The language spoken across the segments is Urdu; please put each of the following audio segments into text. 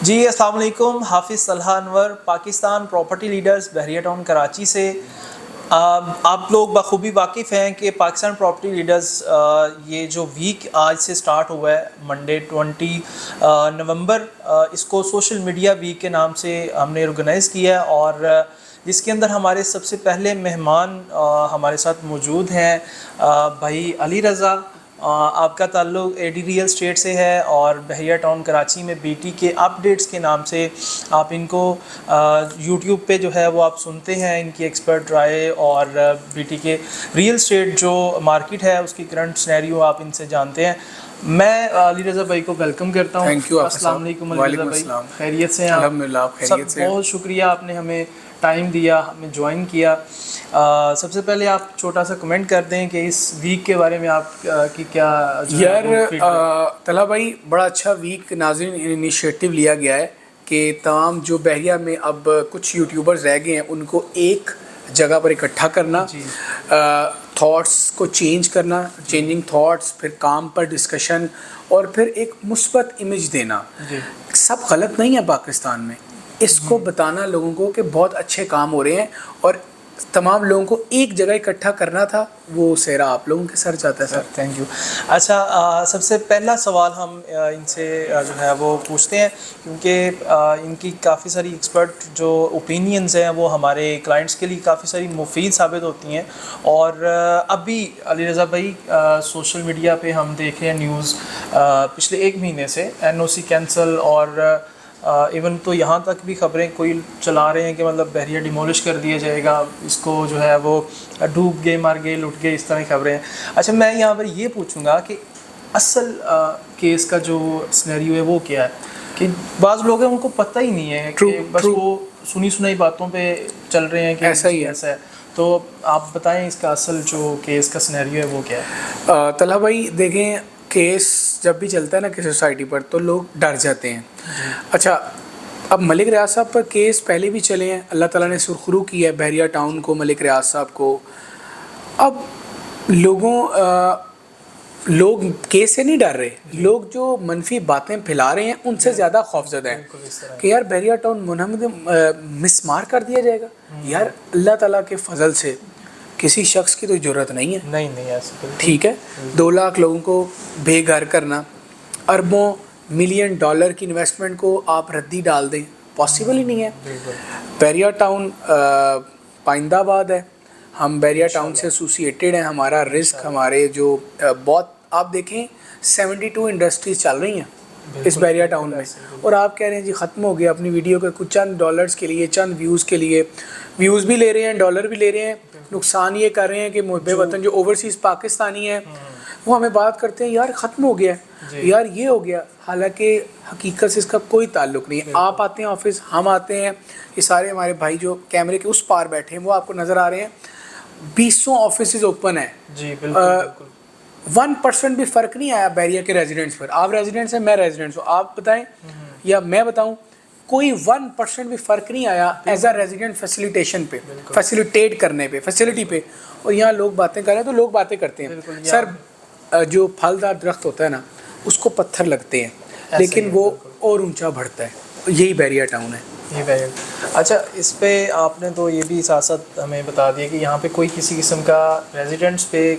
جی السلام علیکم. حافظ طلحہ انور, پاکستان پراپرٹی لیڈرز, بحریہ ٹاؤن کراچی سے. آپ لوگ بخوبی واقف ہیں کہ پاکستان پراپرٹی لیڈرز یہ جو ویک آج سے سٹارٹ ہوا ہے منڈے 20 نومبر, اس کو سوشل میڈیا ویک کے نام سے ہم نے آرگنائز کیا ہے, اور جس کے اندر ہمارے سب سے پہلے مہمان ہمارے ساتھ موجود ہیں بھائی علی رضا. آپ کا تعلق اے ڈی ریئل اسٹیٹ سے ہے اور بحریہ ٹاؤن کراچی میں بی ٹی کے اپڈیٹس کے نام سے آپ ان کو یوٹیوب پہ جو ہے وہ آپ سنتے ہیں, ان کی ایکسپرٹ رائے اور بی ٹی کے ریئل اسٹیٹ جو مارکیٹ ہے اس کی کرنٹ سینیریو آپ ان سے جانتے ہیں. میں علی رضا بھائی کو ویلکم کرتا ہوں. Thank you. السلام علیکم علی رضا بھائی, خیریت سے ہیں آپ؟ الحمدللہ آپ خیریت سے ہیں. بہت شکریہ, آپ نے ہمیں ٹائم دیا, ہمیں جوائن کیا. سب سے پہلے آپ چھوٹا سا کمنٹ کر دیں کہ اس ویک کے بارے میں آپ کی کیا یار طلحہ بھائی, بڑا اچھا ویک ناظرین انیشیٹو لیا گیا ہے کہ تمام جو بحریہ میں اب کچھ یوٹیوبرز رہ گئے ہیں ان کو ایک جگہ پر اکٹھا کرنا, تھاٹس کو چینج کرنا, چینجنگ تھاٹس, پھر کام پر ڈسکشن, اور پھر ایک مثبت امیج دینا. سب غلط نہیں ہے پاکستان میں, اس کو بتانا لوگوں کو کہ بہت اچھے کام ہو رہے ہیں, اور تمام لوگوں کو ایک جگہ اکٹھا کرنا تھا. وہ سہرا آپ لوگوں کے سر جاتا ہے سر. Thank you. اچھا, سب سے پہلا سوال ہم ان سے جو ہے وہ پوچھتے ہیں کیونکہ ان کی کافی ساری ایکسپرٹ جو اوپینینز ہیں وہ ہمارے کلائنٹس کے لیے کافی ساری مفید ثابت ہوتی ہیں. اور ابھی علی رضا بھائی سوشل میڈیا پہ ہم دیکھ رہے ہیں نیوز پچھلے ایک مہینے سے این او سی کینسل, اور ایون تو یہاں تک بھی خبریں کوئی چلا رہے ہیں کہ مطلب بحریہ ڈیمولش کر دیا جائے گا, اس کو جو ہے وہ ڈوب گئے, مر گئے, لٹ گئے, اس طرح کی خبریں ہیں. اچھا, میں یہاں پر یہ پوچھوں گا کہ اصل کیس کا جو سینیریو ہے وہ کیا ہے, کہ بعض لوگ ہیں ان کو پتہ ہی نہیں ہے کہ بس وہ سنی سنائی باتوں پہ چل رہے ہیں کہ ایسا ہی ہے. تو آپ بتائیں اس کا اصل جو کیس کا سینیریو ہے وہ کیا ہے؟ طلحہ بھائی دیکھیں, کیس جب بھی چلتا ہے نا کسی سوسائٹی پر تو لوگ ڈر جاتے ہیں. اچھا, اب ملک ریاض صاحب پر کیس پہلے بھی چلے ہیں, اللہ تعالیٰ نے سرخرو کیا ہے بحریہ ٹاؤن کو, ملک ریاض صاحب کو. اب لوگ کیس سے نہیں ڈر رہے, لوگ جو منفی باتیں پھیلا رہے ہیں ان سے زیادہ خوفزدہ ہیں کہ یار بحریہ ٹاؤن منہدم مسمار کر دیا جائے گا. یار اللہ تعالیٰ کے فضل سے کسی شخص کی تو ضرورت نہیں ہے, نہیں ایسا ٹھیک ہے. 2 لاکھ لوگوں کو بے گھر کرنا, اربوں ملین ڈالر کی انویسٹمنٹ کو آپ ردی ڈال دیں, پاسبل ہی نہیں ہے. بحریہ ٹاؤن پائندہ آباد ہے, ہم بحریہ ٹاؤن سے ایسوسیٹیڈ ہیں, ہمارا رزق, ہمارے جو بہت آپ دیکھیں 72 انڈسٹریز چل رہی ہیں اس بحریہ ٹاؤن میں, اور آپ کہہ رہے ہیں جی ختم ہو گیا اپنی ویڈیو کے کچھ چند ڈالرز کے لیے, چند ویوز کے لیے, ویوز بھی لے رہے ہیں, ڈالر بھی لے رہے ہیں. نقصان یہ کر رہے ہیں کہ محب وطن جو اوورسیز پاکستانی ہیں وہ ہمیں بات کرتے ہیں یار ختم ہو گیا ہے, یار یہ ہو گیا, حالانکہ حقیقت سے اس کا کوئی تعلق نہیں ہے. آپ آتے ہیں آفس, ہم آتے ہیں, یہ سارے ہمارے بھائی جو کیمرے کے اس پار بیٹھے ہیں وہ آپ کو نظر آ رہے ہیں. 200 آفیسز اوپن ہیں. جی بالکل. 1% بھی فرق نہیں آیا بحریہ کے ریزیڈنٹس پر. آپ ریزیڈنٹس ہیں, میں ریزیڈنٹس ہوں, آپ بتائیں یا میں بتاؤں, کوئی 1% بھی فرق نہیں آیا ایز اے ریزیڈنٹ فیسیلیٹیشن پہ, فیسیلیٹیٹ کرنے پہ, فیسیلٹی پہ. اور یہاں لوگ باتیں کر رہے ہیں تو لوگ باتیں کرتے ہیں. سر جو پھلدار درخت ہوتا ہے نا اس کو پتھر لگتے ہیں لیکن وہ اور اونچا بڑھتا ہے, یہی بحریہ ٹاؤن ہے. اچھا, اس پہ آپ نے تو یہ بھی ساتھ ساتھ ہمیں بتا دیا کہ یہاں پہ کوئی کسی قسم کا ریزیڈنٹس پہ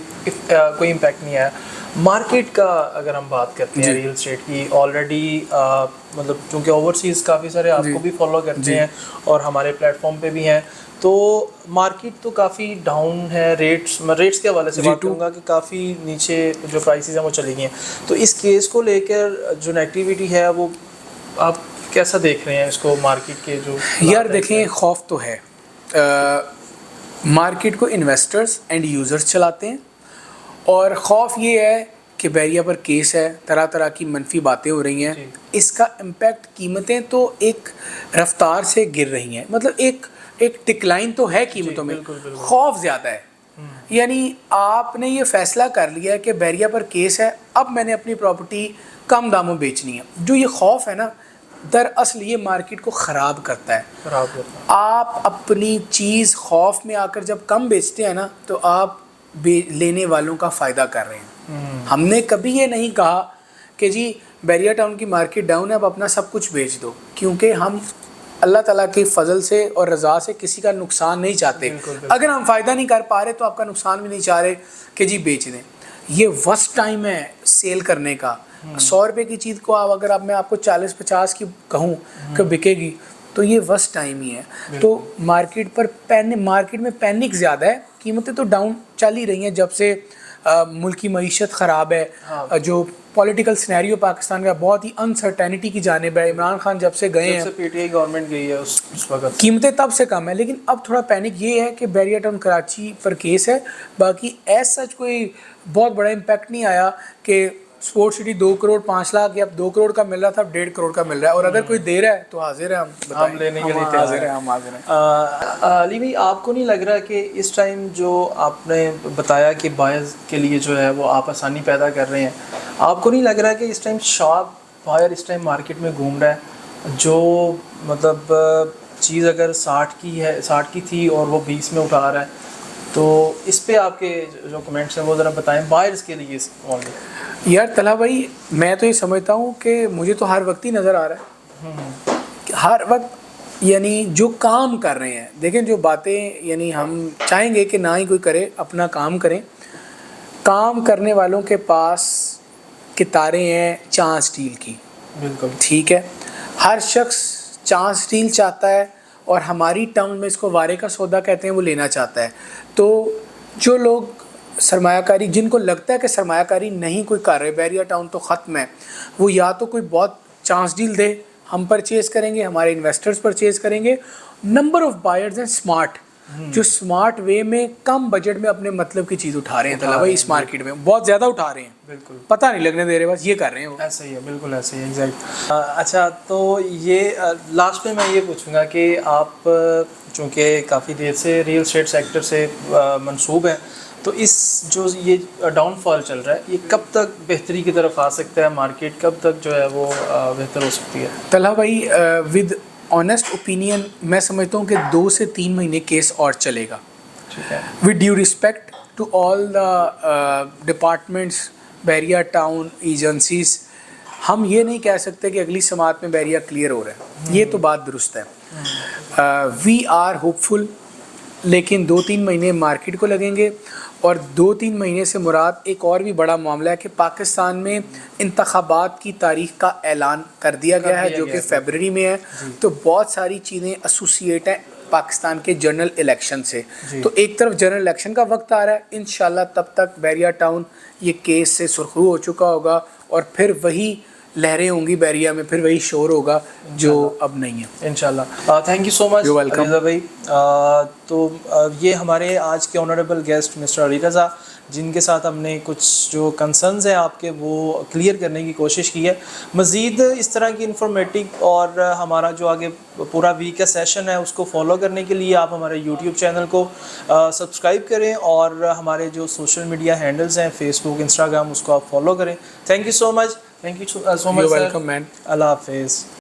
کوئی امپیکٹ نہیں آیا. مارکیٹ کا اگر ہم بات کرتے ہیں ریئل اسٹیٹ کی, آلریڈی مطلب چونکہ اوورسیز کافی سارے آپ کو بھی فالو کرتے ہیں اور ہمارے پلیٹ فارم پہ بھی ہیں, تو مارکیٹ تو کافی ڈاؤن ہے. ریٹس کے حوالے سے بات کروں گا کہ کافی نیچے جو پرائسز ہیں وہ چلی گئی ہیں. تو اس کیس کو لے کر جو نیگیٹیوٹی ہے وہ آپ کیسا دیکھ رہے ہیں اس کو مارکیٹ کے جو؟ یار دیکھیں, خوف تو ہے. مارکیٹ کو انویسٹرز اینڈ یوزرز چلاتے ہیں, اور خوف یہ ہے کہ بحریہ پر کیس ہے, طرح طرح کی منفی باتیں ہو رہی ہیں. اس کا امپیکٹ, قیمتیں تو ایک رفتار سے گر رہی ہیں, مطلب ایک ڈکلائن تو ہے قیمتوں میں, خوف زیادہ ہے. یعنی آپ نے یہ فیصلہ کر لیا ہے کہ بحریہ پر کیس ہے, اب میں نے اپنی پراپرٹی کم داموں بیچنی ہے. جو یہ خوف ہے نا, دراصل یہ مارکیٹ کو خراب کرتا ہے. آپ اپنی چیز خوف میں آ کر جب کم بیچتے ہیں نا تو آپ لینے والوں کا فائدہ کر رہے ہیں. ہم نے کبھی یہ نہیں کہا کہ جی بحریہ ٹاؤن کی مارکیٹ ڈاؤن ہے, اب اپنا سب کچھ بیچ دو, کیونکہ ہم اللہ تعالیٰ کی فضل سے اور رضا سے کسی کا نقصان نہیں چاہتے. اگر ہم فائدہ نہیں کر پا رہے تو آپ کا نقصان بھی نہیں چاہ رہے کہ جی بیچ دیں. یہ وسٹ ٹائم ہے سیل کرنے کا. 100 روپے کی چیز کو اگر میں آپ کو 40-50 کی کہوں کہ بکے گی تو یہ وسٹ ٹائم ہی ہے. تو مارکیٹ میں پینک زیادہ ہے, قیمتیں تو ڈاؤن چل ہی رہی ہیں جب سے ملک کی معیشت خراب ہے. جو پولیٹیکل سینیریو پاکستان کا بہت ہی انسرٹینٹی کی جانب ہے. عمران خان جب سے گئے ہیں, پی ٹی آئی گورنمنٹ گئی ہے اس وقت قیمتیں تب سے کم ہے. لیکن اب تھوڑا پینک یہ ہے کہ بحریہ ٹاؤن کراچی پر کیس ہے, باقی ایز سچ کوئی بہت بڑا امپیکٹ نہیں آیا کہ اسپورٹ سٹی 2 کروڑ 5 لاکھ یا 2 کروڑ کا مل رہا تھا, اب 1.5 کروڑ کا مل رہا ہے. اور اگر کوئی دے رہا ہے تو حاضر ہے, ہم لینے کے لیے حاضر ہیں, ہم حاضر ہیں. علی بھائی آپ کو نہیں لگ رہا کہ اس ٹائم جو آپ نے بتایا کہ بائرز کے لیے جو ہے وہ آپ آسانی پیدا کر رہے ہیں, آپ کو نہیں لگ رہا کہ اس ٹائم شارپ بائر اس ٹائم مارکیٹ میں گھوم رہا ہے, جو مطلب چیز اگر 60 کی تھی اور وہ 20 میں اٹھا رہا ہے, تو اس پہ آپ کے جو کمنٹس ہیں وہ ذرا بتائیں بائرز کے لیے. یار طلحہ بھائی, میں تو یہ سمجھتا ہوں کہ مجھے تو ہر وقت ہی نظر آ رہا ہے, ہر وقت یعنی جو کام کر رہے ہیں, دیکھیں جو باتیں یعنی ہم چاہیں گے کہ نہ ہی کوئی کرے, اپنا کام کریں. کام کرنے والوں کے پاس کتاریں ہیں چاند اسٹیل کی, بالکل ٹھیک ہے, ہر شخص چاند اسٹیل چاہتا ہے, اور ہماری ٹاؤن میں اس کو وارے کا سودا کہتے ہیں, وہ لینا چاہتا ہے. تو جو لوگ سرمایہ کاری, جن کو لگتا ہے کہ سرمایہ کاری نہیں کوئی کر رہے, بحریہ ٹاؤن تو ختم ہے, وہ یا تو کوئی بہت چانس ڈیل دے, ہم پرچیز کریں گے, ہمارے انویسٹرز پرچیز کریں گے. نمبر آف بائرز ہیں اسمارٹ, جو اسمارٹ وے میں کم بجٹ میں اپنے مطلب کی چیز اٹھا رہے ہیں. طلحہ بھائی اس مارکیٹ میں بہت زیادہ اٹھا رہے ہیں, بالکل پتہ نہیں لگنے دے رہے, بس یہ کر رہے ہیں وہ. ایسا ہی ہے, بالکل ایسا ہی ہے, ایگزیکٹ. اچھا, تو یہ لاسٹ میں یہ پوچھوں گا کہ آپ چونکہ کافی دیر سے ریئل اسٹیٹ سیکٹر سے منسوب ہیں, تو اس جو یہ ڈاؤن فال چل رہا ہے, یہ کب تک بہتری کی طرف آ سکتا ہے, مارکیٹ کب تک جو ہے وہ بہتر ہو سکتی ہے؟ طلحہ بھائی ود آنیسٹ اوپینین میں سمجھتا ہوں کہ 2 سے 3 مہینے کیس اور چلے گا. ٹھیک ہے, with due respect to all the departments, Bahria town agencies. ہم یہ نہیں کہہ سکتے کہ اگلی سماعت میں بحریہ کلیئر ہو رہا ہے, یہ تو بات درست ہے. وی آر ہوپ فل, لیکن 2-3 مہینے مارکیٹ کو لگیں گے. اور 2-3 مہینے سے مراد ایک اور بھی بڑا معاملہ ہے کہ پاکستان میں انتخابات کی تاریخ کا اعلان کر دیا گیا ہے, جو کہ فیبرری میں ہے. تو بہت ساری چیزیں ایسوسیٹ ہیں پاکستان کے جنرل الیکشن سے. تو ایک طرف جنرل الیکشن کا وقت آ رہا ہے, انشاءاللہ تب تک بحریہ ٹاؤن یہ کیس سے سرخرو ہو چکا ہوگا, اور پھر وہی لہریں ہوں گی بحریہ میں, پھر وہی شور ہوگا جو اب نہیں ہے انشاءاللہ. تھینک یو سو مچ رضا بھائی. تو یہ ہمارے آج کے honourable guest mister Ali Raza, جن کے ساتھ ہم نے کچھ جو کنسرنز ہیں آپ کے وہ کلیئر کرنے کی کوشش کی ہے. مزید اس طرح کی انفارمیٹیو اور ہمارا جو آگے پورا ویک کا سیشن ہے اس کو فالو کرنے کے لیے آپ ہمارے یوٹیوب چینل کو سبسکرائب کریں, اور ہمارے جو سوشل میڈیا ہینڈلز ہیں فیس بک, انسٹاگرام, اس کو آپ فالو کریں. Thank you so much. Thank you so much sir. Welcome man. Allah حافظ.